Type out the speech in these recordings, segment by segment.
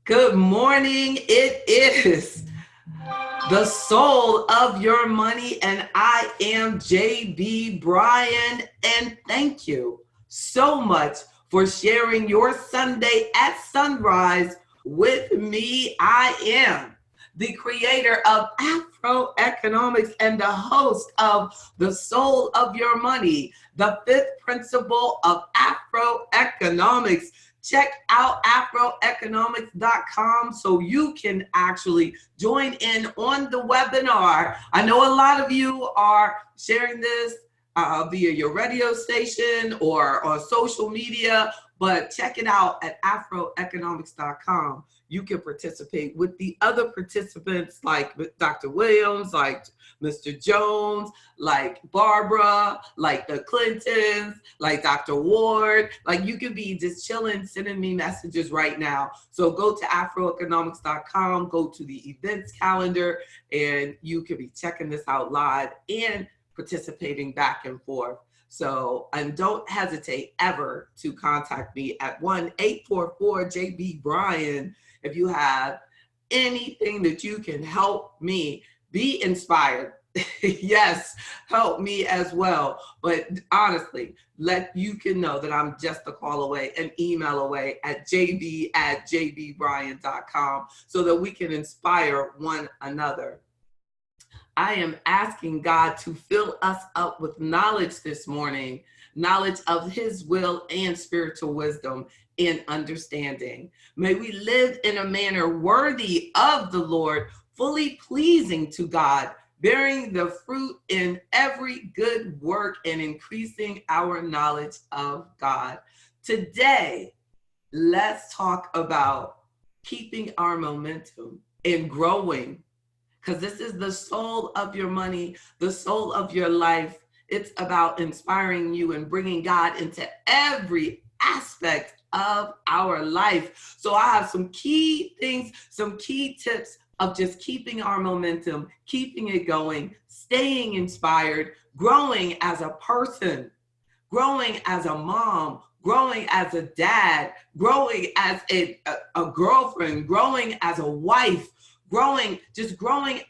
Good morning. It is the soul of your money, and I am JB Bryan. And thank you so much for sharing your Sunday at sunrise with me. I am the creator of AfroEconomics and the host of The Soul of Your Money, the fifth principle of AfroEconomics. Check out AfroEconomics.com so you can actually join in on the webinar. I know a lot of you are sharing this via your radio station or on social media, but check it out at AfroEconomics.com. You can participate with the other participants like Dr. Williams, like Mr. Jones, like Barbara, like the Clintons, like Dr. Ward. Like you can be just chilling, sending me messages right now. So go to AfroEconomics.com, go to the events calendar, and you can be checking this out live and participating back and forth. So, and don't hesitate ever to contact me at 1-844-JB-BRYAN if you have anything that you can help me be inspired. Yes, help me as well. But honestly, you can know that I'm just a call away, an email away at jb@jbbryan.com so that we can inspire one another. I am asking God to fill us up with knowledge this morning, knowledge of His will and spiritual wisdom and understanding. May we live in a manner worthy of the Lord, fully pleasing to God, bearing the fruit in every good work and increasing our knowledge of God. Today, let's talk about keeping our momentum and growing, because this is the soul of your money, the soul of your life. It's about inspiring you and bringing God into every aspect of our life. So I have some key things, some key tips of just keeping our momentum, keeping it going, staying inspired, growing as a person, growing as a mom, growing as a dad, growing as a girlfriend, growing as a wife, growing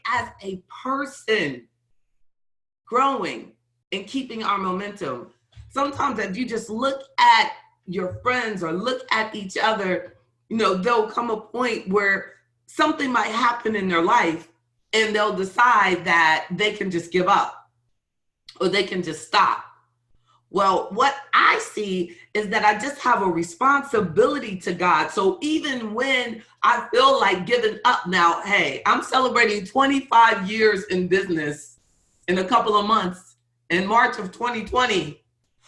as a person, growing and keeping our momentum. Sometimes if you just look at your friends or look at each other, there'll come a point where something might happen in their life and they'll decide that they can just give up or they can just stop. Well, what I see is that I just have a responsibility to God. So even when I feel like giving up now, hey, I'm celebrating 25 years in business in a couple of months in March of 2020.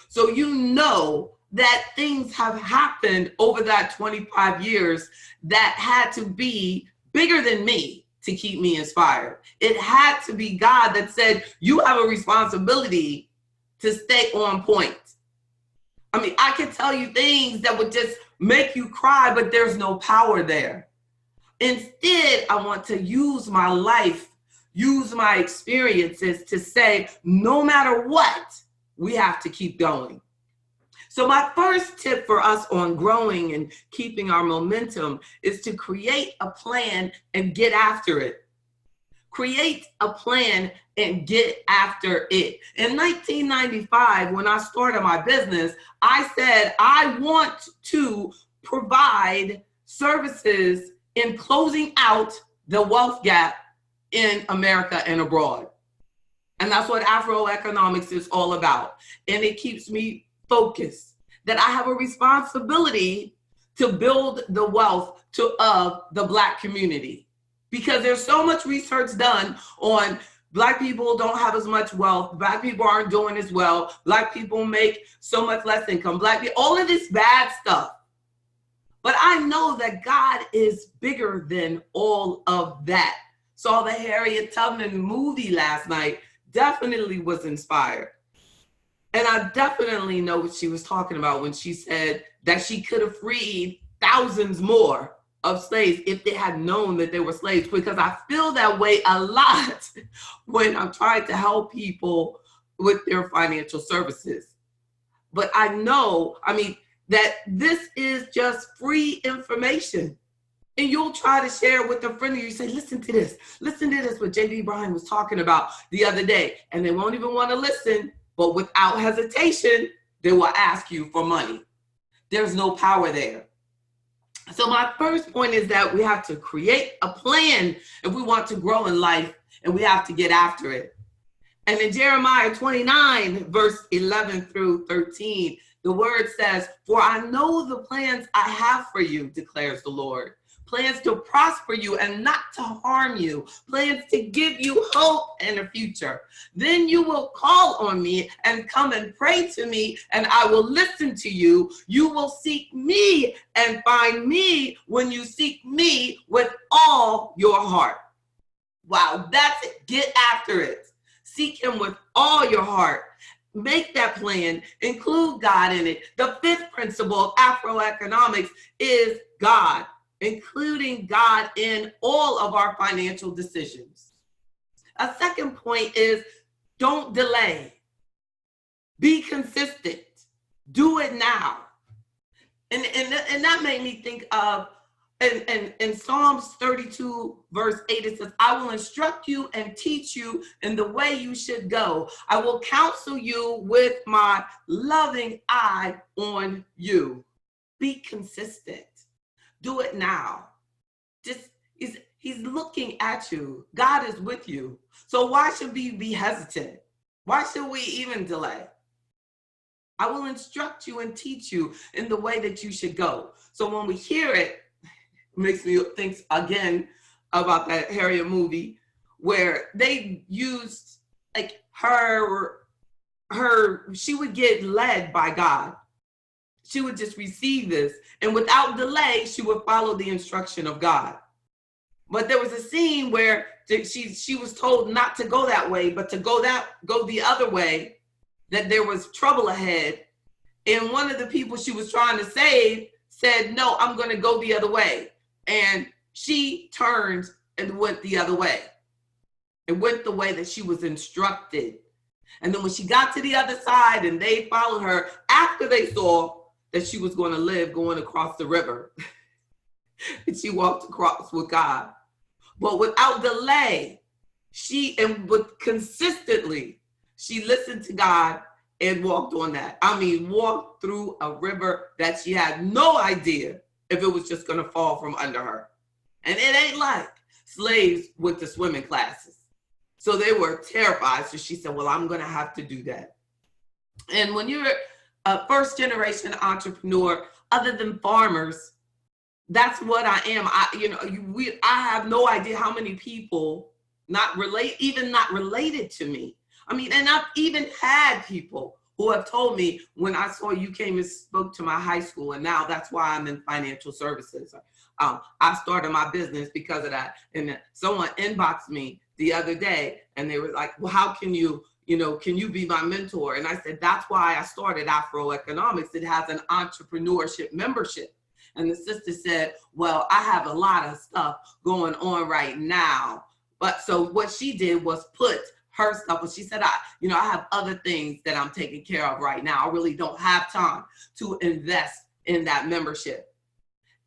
So you know that things have happened over that 25 years that had to be bigger than me to keep me inspired. It had to be God that said, you have a responsibility to stay on point. I mean, I can tell you things that would just make you cry, but there's no power there. Instead, I want to use my life, use my experiences to say, no matter what, we have to keep going. So my first tip for us on growing and keeping our momentum is to create a plan and get after it. Create a plan and get after it. In 1995, when I started my business, I said, I want to provide services in closing out the wealth gap in America and abroad. And that's what AfroEconomics is all about. And it keeps me focused that I have a responsibility to build the wealth of the Black community. Because there's so much research done on Black people don't have as much wealth. Black people aren't doing as well. Black people make so much less income. Black people, all of this bad stuff. But I know that God is bigger than all of that. Saw the Harriet Tubman movie last night. Definitely was inspired. And I definitely know what she was talking about when she said that she could have freed thousands more of slaves if they had known that they were slaves, because I feel that way a lot when I'm trying to help people with their financial services. But I know, that this is just free information. And you'll try to share it with a friend, and you say, listen to this, what J.D. Bryan was talking about the other day. And they won't even want to listen, but without hesitation, they will ask you for money. There's no power there. So my first point is that we have to create a plan if we want to grow in life, and we have to get after it. And in Jeremiah 29, verse 11 through 13, the word says, for I know the plans I have for you, declares the Lord. Plans to prosper you and not to harm you. Plans to give you hope and a future. Then you will call on me and come and pray to me, and I will listen to you. You will seek me and find me when you seek me with all your heart. Wow, that's it. Get after it. Seek him with all your heart. Make that plan. Include God in it. The fifth principle of AfroEconomics is God, including God in all of our financial decisions. A second point is don't delay. Be consistent. Do it now. And that made me think of in Psalms 32, verse 8, it says, I will instruct you and teach you in the way you should go. I will counsel you with my loving eye on you. Be consistent. Do it now. Just he's looking at you. God is with you. So why should we be hesitant? Why should we even delay? I will instruct you and teach you in the way that you should go. So when we hear it, makes me think again about that Harriet movie where they used like she would get led by God. She would just receive this, and without delay, she would follow the instruction of God. But there was a scene where she was told not to go that way, but to go the other way, that there was trouble ahead. And one of the people she was trying to save said, no, I'm going to go the other way. And she turned and went the other way. It went the way that she was instructed. And then when she got to the other side and they followed her, after they saw that she was going to live going across the river, and she walked across with God. But without delay, consistently, she listened to God and walked on that. I mean, walked through a river that she had no idea if it was just going to fall from under her. And it ain't like slaves with the swimming classes. So they were terrified. So she said, well, I'm going to have to do that. And when you're a first generation entrepreneur, other than farmers, that's what I am. I have no idea how many people not related to me. I mean, and I've even had people who have told me, when I saw you came and spoke to my high school, and now that's why I'm in financial services. I started my business because of that. And someone inboxed me the other day, and they were like, well, how can you be my mentor? And I said, that's why I started AfroEconomics. It has an entrepreneurship membership. And the sister said, well, I have a lot of stuff going on right now. But so what she did was put her stuff, but she said, I have other things that I'm taking care of right now. I really don't have time to invest in that membership.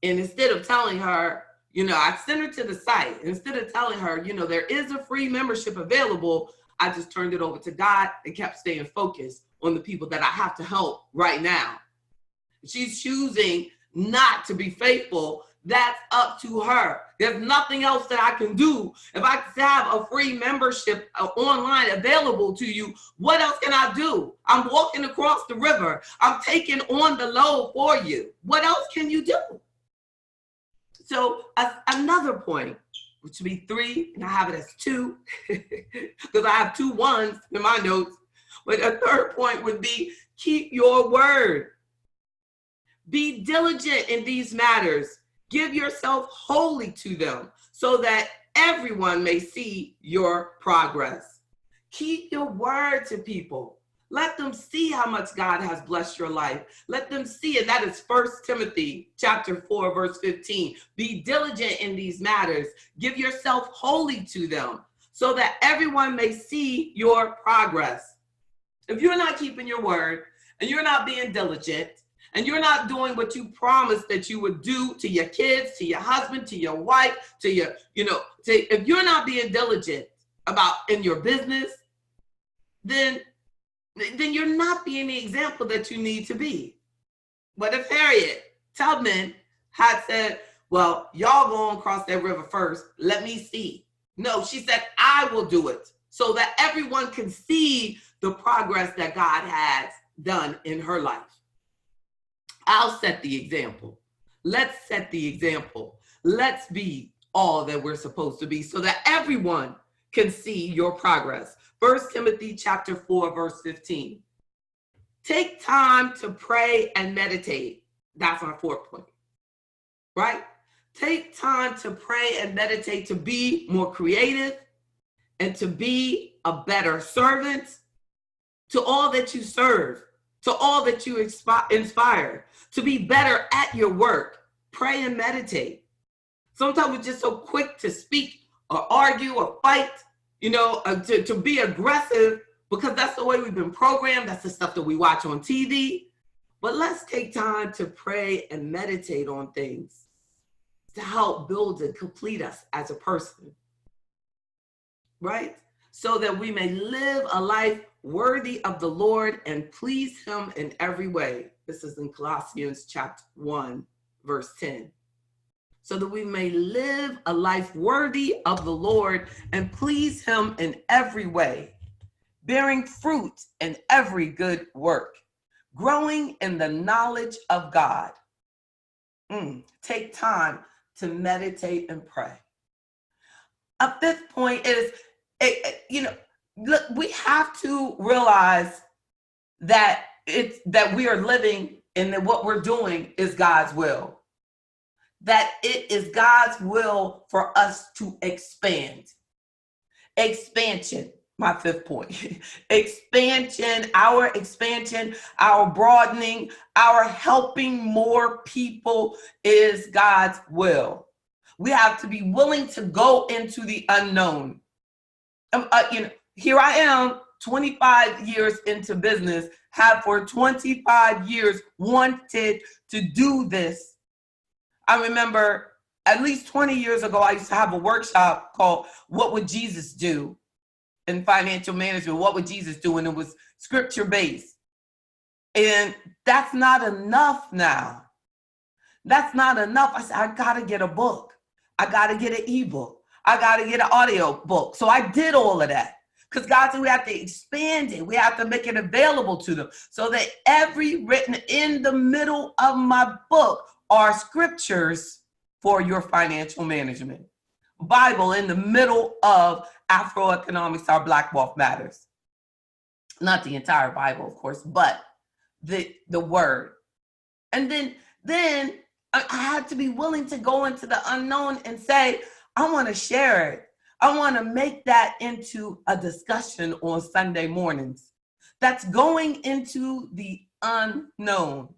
And instead of telling her, I sent her to the site. Instead of telling her, there is a free membership available, I just turned it over to God and kept staying focused on the people that I have to help right now. She's choosing not to be faithful. That's up to her. There's nothing else that I can do. If I have a free membership online available to you, what else can I do? I'm walking across the river. I'm taking on the load for you. What else can you do? So another point, which would be 3, and I have it as 2, because I have 2 1s in my notes. But a third point would be keep your word. Be diligent in these matters. Give yourself wholly to them so that everyone may see your progress. Keep your word to people. Let them see how much God has blessed your life. Let them see, and that is 1 Timothy chapter 4, verse 15. Be diligent in these matters. Give yourself wholly to them so that everyone may see your progress. If you're not keeping your word and you're not being diligent and you're not doing what you promised that you would do to your kids, to your husband, to your wife, to your, if you're not being diligent about in your business, then you're not being the example that you need to be. But if Harriet Tubman had said, well, y'all go and cross that river first, let me see. No, she said, I will do it so that everyone can see the progress that God has done in her life. I'll set the example. Let's set the example. Let's be all that we're supposed to be so that everyone can see your progress. 1 Timothy chapter 4, verse 15. Take time to pray and meditate. That's our fourth point, right? Take time to pray and meditate to be more creative and to be a better servant to all that you serve, to all that you inspire, to be better at your work. Pray and meditate. Sometimes we're just so quick to speak or argue or fight, to be aggressive because that's the way we've been programmed. That's the stuff that we watch on TV. But let's take time to pray and meditate on things to help build and complete us as a person, right? So that we may live a life worthy of the Lord and please him in every way. This is in Colossians chapter 1, verse 10. So that we may live a life worthy of the Lord and please him in every way, bearing fruit in every good work, growing in the knowledge of God. Take time to meditate and pray. A fifth point is, look, we have to realize that we are living and that what we're doing is God's will. That it is God's will for us to expand. Expansion, my fifth point. Expansion, our broadening, our helping more people is God's will. We have to be willing to go into the unknown. Here I am, 25 years into business, have for 25 years wanted to do this. I remember at least 20 years ago, I used to have a workshop called What Would Jesus Do in Financial Management? What would Jesus do? And it was scripture-based. And that's not enough now. That's not enough. I said, I got to get a book. I got to get an ebook. I got to get an audio book. So I did all of that. Because God said we have to expand it. We have to make it available to them. So that written in the middle of my book are scriptures for your financial management. Bible in the middle of AfroEconomics, Our Black Wealth Matters. Not the entire Bible, of course, but the word. And then I had to be willing to go into the unknown and say, I want to share it. I want to make that into a discussion on Sunday mornings. That's going into the unknown.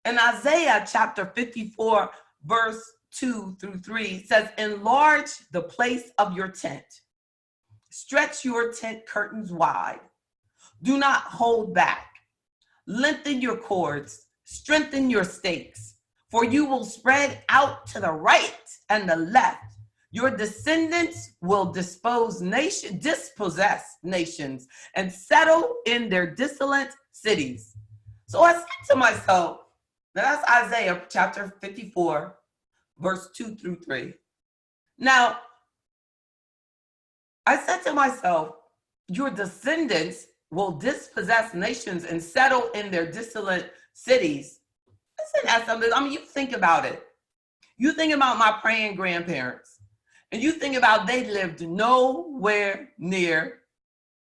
In Isaiah chapter 54, verse 2-3 says, enlarge the place of your tent. Stretch your tent curtains wide. Do not hold back. Lengthen your cords. Strengthen your stakes. For you will spread out to the right and the left. Your descendants will dispossess nations and settle in their desolate cities. So I said to myself, that's Isaiah chapter 54, verse 2-3. Now, I said to myself, your descendants will dispossess nations and settle in their desolate cities. Isn't that something? I mean, you think about it. You think about my praying grandparents. And you think about they lived nowhere near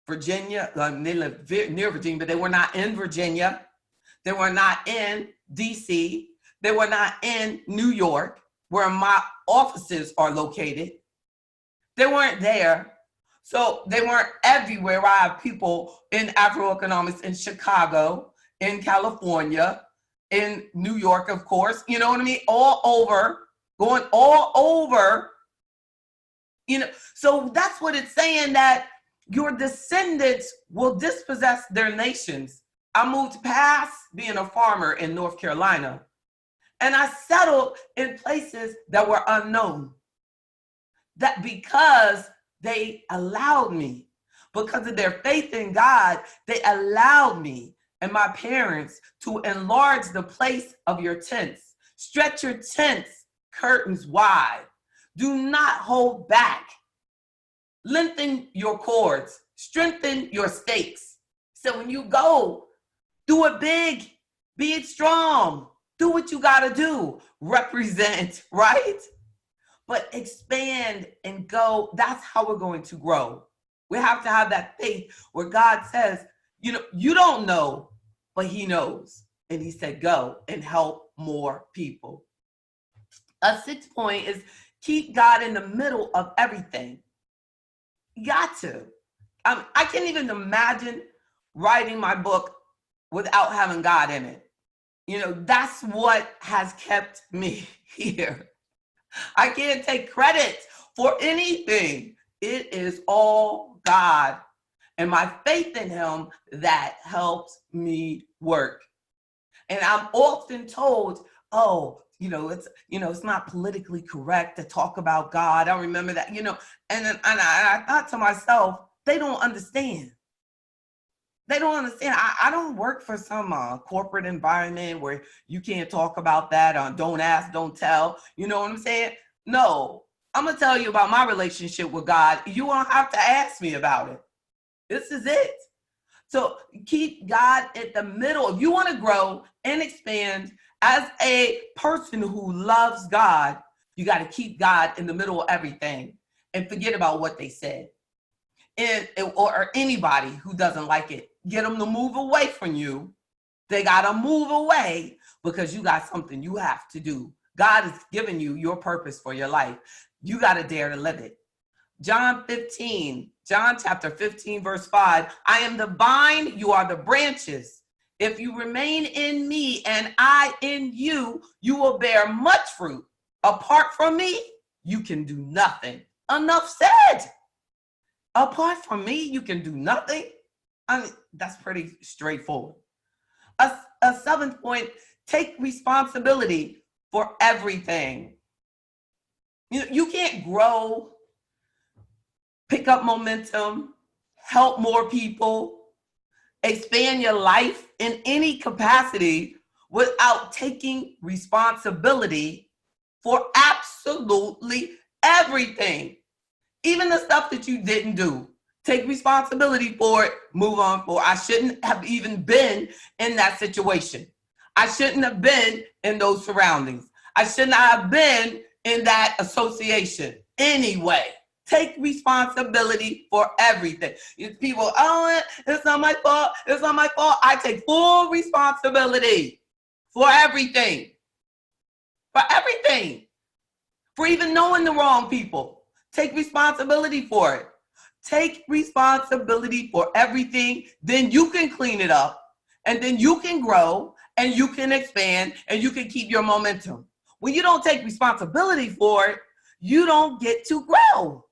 Virginia. They lived near Virginia, but they were not in Virginia. They were not in D.C. They were not in New York, where my offices are located. They weren't there. So they weren't everywhere. I have people in AfroEconomics in Chicago, in California, in New York, of course. You know what I mean? All over, going all over. So that's what it's saying, that your descendants will dispossess their nations. I moved past being a farmer in North Carolina, and I settled in places that were unknown. That because they allowed me, because of their faith in God, they allowed me and my parents to enlarge the place of your tents. Stretch your tents curtains wide. Do not hold back. Lengthen your cords. Strengthen your stakes. So when you go, do it big. Be it strong. Do what you got to do. Represent, right? But expand and go. That's how we're going to grow. We have to have that faith where God says, you don't know, but he knows. And he said, go and help more people. A 6th point is keep God in the middle of everything. You got to. I can't even imagine writing my book without having God in it. That's what has kept me here. I can't take credit for anything. It is all God and my faith in him that helps me work. And I'm often told, it's not politically correct to talk about God. I remember that, and I thought to myself, they don't understand. They don't understand. I don't work for some corporate environment where you can't talk about that. Don't ask, don't tell. You know what I'm saying? No, I'm going to tell you about my relationship with God. You won't have to ask me about it. This is it. So keep God at the middle. If you want to grow and expand as a person who loves God, you got to keep God in the middle of everything and forget about what they said. Or anybody who doesn't like it. Get them to move away from you. They got to move away because you got something you have to do. God has given you your purpose for your life. You got to dare to live it. John chapter 15, verse 5. I am the vine, you are the branches. If you remain in me and I in you, you will bear much fruit. Apart from me, you can do nothing. Enough said. Apart from me, you can do nothing. That's pretty straightforward. A 7th point, take responsibility for everything. You can't grow, pick up momentum, help more people, expand your life in any capacity without taking responsibility for absolutely everything. Even the stuff that you didn't do. Take responsibility for it, move on for it. I shouldn't have even been in that situation. I shouldn't have been in those surroundings. I should not have been in that association. Anyway, take responsibility for everything. People, it's not my fault. It's not my fault. I take full responsibility for everything. For everything. For even knowing the wrong people. Take responsibility for it. Take responsibility for everything. Then you can clean it up. And then you can grow. And you can expand. And you can keep your momentum. When you don't take responsibility for it, you don't get to grow.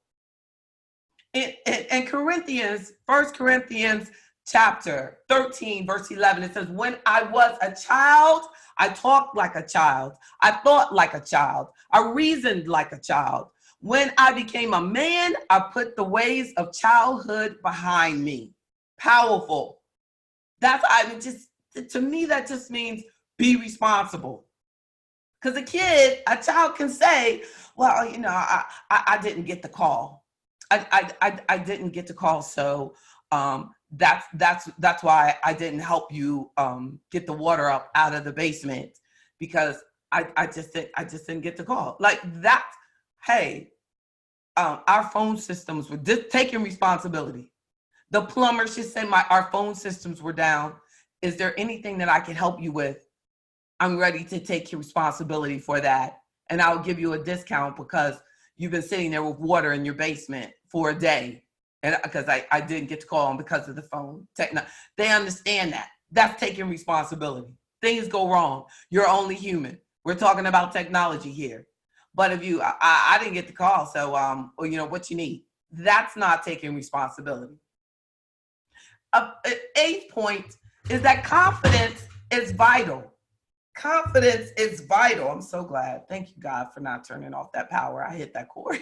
In Corinthians, 1 Corinthians chapter 13, verse 11, it says, when I was a child, I talked like a child. I thought like a child. I reasoned like a child. When I became a man, I put the ways of childhood behind me. Powerful. To me, that just means be responsible. Because a child can say, well, I didn't get the call. I didn't get the call, so that's why I didn't help you get the water up out of the basement, because I just didn't get the call. Like that. Hey, our phone systems were taking responsibility. The plumber should say our phone systems were down. Is there anything that I can help you with? I'm ready to take responsibility for that. And I'll give you a discount because you've been sitting there with water in your basement for a day. And because I didn't get to call them because of the phone. They understand that. That's taking responsibility. Things go wrong. You're only human. We're talking about technology here. But if I didn't get the call, so what you need. That's not taking responsibility. 8th point, is that confidence is vital. Confidence is vital. I'm so glad. Thank you, God, for not turning off that power. I hit that chord.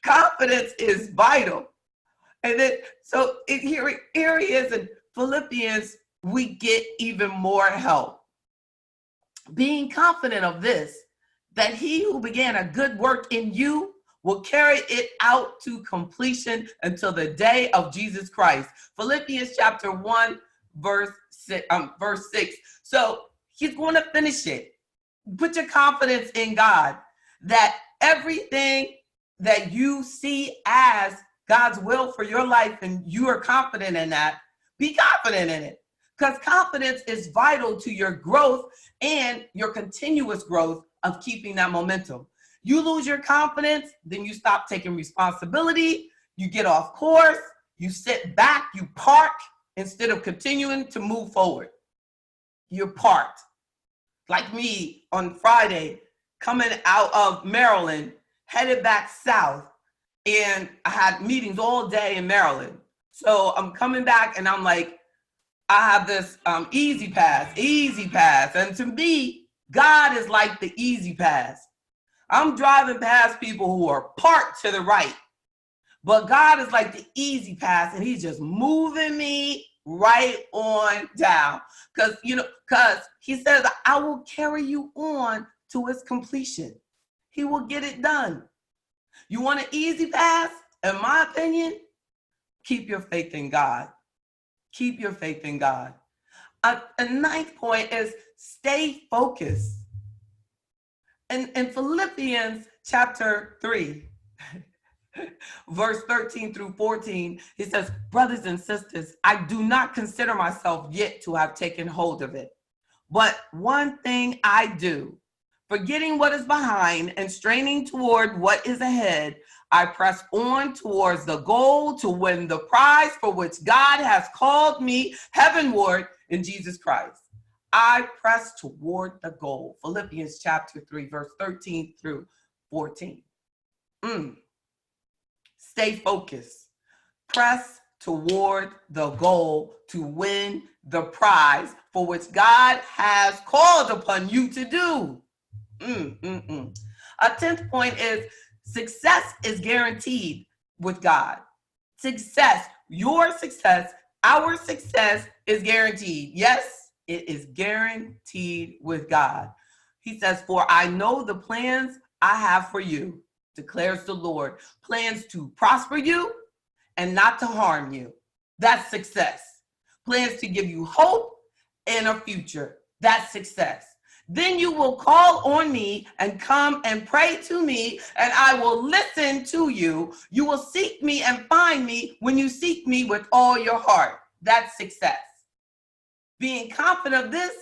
Confidence is vital. And then, so here he is in Philippians, we get even more help. Being confident of this, that he who began a good work in you will carry it out to completion until the day of Jesus Christ. Philippians chapter 1, verse 6. So he's going to finish it. Put your confidence in God that everything that you see as God's will for your life and you are confident in that, be confident in it. Because confidence is vital to your growth and your continuous growth of keeping that momentum. You lose your confidence, then you stop taking responsibility, you get off course, you sit back, you park instead of continuing to move forward. You're parked. Like me on Friday, coming out of Maryland, headed back south, and I had meetings all day in Maryland. So I'm coming back and I'm like, I have this easy pass. And to me, God is like the easy pass. I'm driving past people who are parked to the right, but God is like the easy pass, and he's just moving me right on down. Because he says, I will carry you on to its completion. He will get it done. You want an easy pass? In my opinion, keep your faith in God. Keep your faith in God. A ninth point is stay focused. In Philippians chapter 3, verse 13 through 14, he says, brothers and sisters, I do not consider myself yet to have taken hold of it. But one thing I do, forgetting what is behind and straining toward what is ahead, I press on towards the goal to win the prize for which God has called me heavenward in Jesus Christ. I press toward the goal. Philippians chapter 3, verse 13 through 14. Stay focused. Press toward the goal to win the prize for which God has called upon you to do. A 10th point is success is guaranteed with God. Success, your success, our success is guaranteed. Yes, it is guaranteed with God. He says, for I know the plans I have for you, declares the Lord. Plans to prosper you and not to harm you. That's success. Plans to give you hope and a future. That's success. Then you will call on me and come and pray to me, and I will listen to you. You will seek me and find me when you seek me with all your heart. That's success. Being confident of this,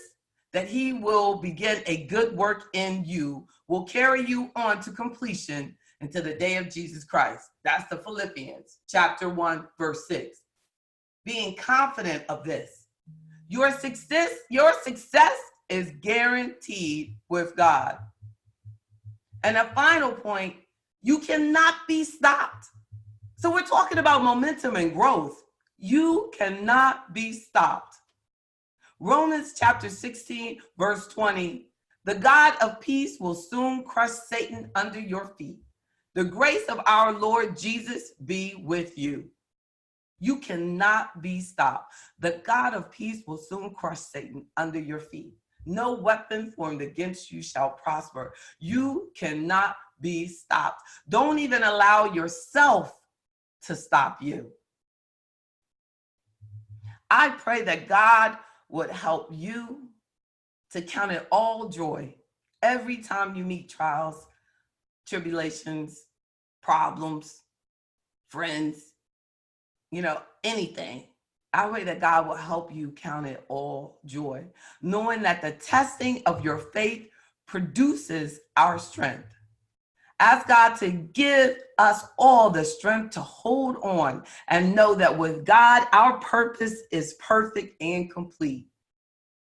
that he will begin a good work in you, will carry you on to completion until the day of Jesus Christ. That's the Philippians chapter 1, verse 6. Being confident of this. Your success is guaranteed with God. And a final point, you cannot be stopped. So we're talking about momentum and growth. You cannot be stopped. Romans chapter 16, verse 20, the God of peace will soon crush Satan under your feet. The grace of our Lord Jesus be with you. You cannot be stopped. The God of peace will soon crush Satan under your feet. No weapon formed against you shall prosper. You cannot be stopped. Don't even allow yourself to stop you. I pray that God would help you to count it all joy every time you meet trials, tribulations, problems, friends, anything. I pray that God will help you count it all joy, knowing that the testing of your faith produces our strength. Ask God to give us all the strength to hold on and know that with God, our purpose is perfect and complete.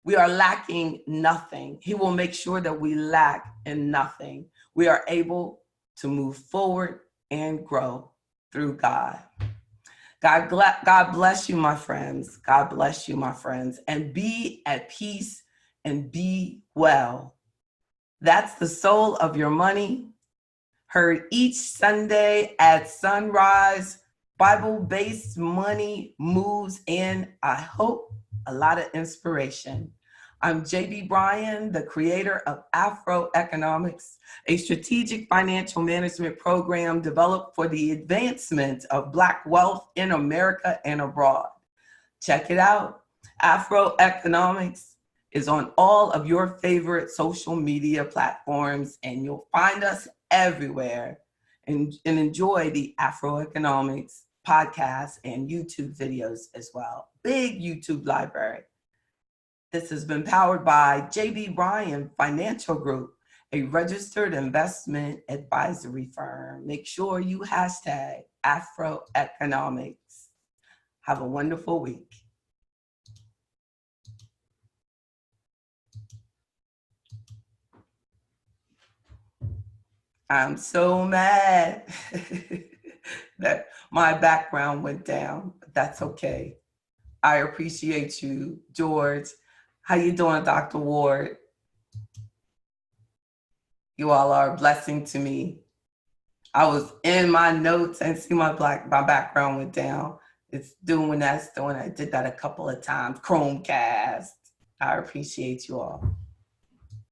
We are lacking nothing. He will make sure that we lack in nothing. We are able to move forward and grow through God. God bless you, my friends. God bless you, my friends. And be at peace and be well. That's the soul of your money. Heard each Sunday at sunrise. Bible-based money moves, and I hope a lot of inspiration. I'm JB Bryan, the creator of AfroEconomics, a strategic financial management program developed for the advancement of Black wealth in America and abroad. Check it out. AfroEconomics is on all of your favorite social media platforms, and you'll find us everywhere. And enjoy the AfroEconomics podcast and YouTube videos as well. Big YouTube library. This has been powered by JB Bryan Financial Group, a registered investment advisory firm. Make sure you hashtag AfroEconomics. Have a wonderful week. I'm so mad that my background went down, but that's okay. I appreciate you, George. How you doing, Dr. Ward? You all are a blessing to me. I was in my notes and see my background went down. It's doing that's doing. I did that a couple of times. Chromecast. I appreciate you all.